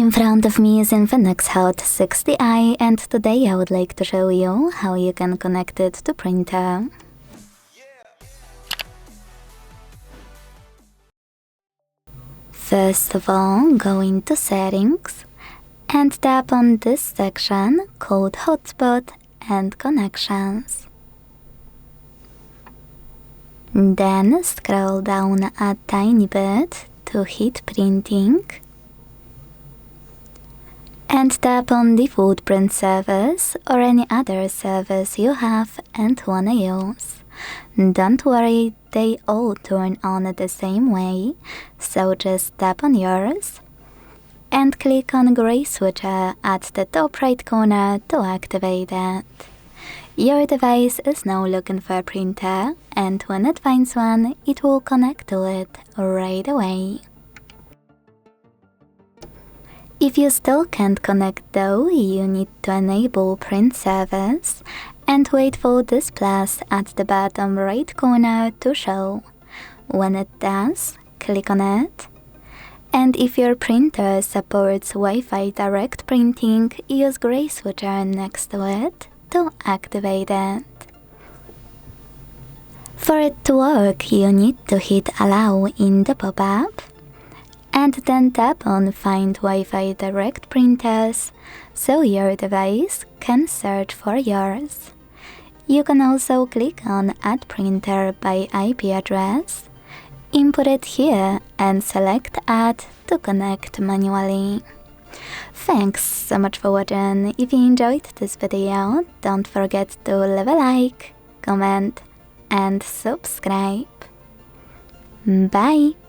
In front of me is INFINIX Hot 60i, and today I would like to show you how you can connect it to printer. First of all, go into Settings and tap on this section called Hotspot and Connections. Then scroll down a tiny bit to hit Printing and tap on Default Print Service or any other service you have and wanna use. Don't worry, they all turn on the same way, so just tap on yours and click on gray switcher at the top right corner to activate it. Your device is now looking for a printer, and when it finds one, it will connect to it right away. If you still can't connect though, you need to enable print service and wait for this plus at the bottom right corner to show. When it does, click on it. And if your printer supports Wi-Fi Direct printing, use gray switcher next to it to activate it. For it to work, you need to hit Allow in the pop-up and then tap on Find Wi-Fi Direct printers so your device can search for yours. You can also click on Add Printer by IP address, input it here and select Add to connect manually. Thanks so much for watching. If you enjoyed this video, don't forget to leave a like, comment and subscribe. Bye!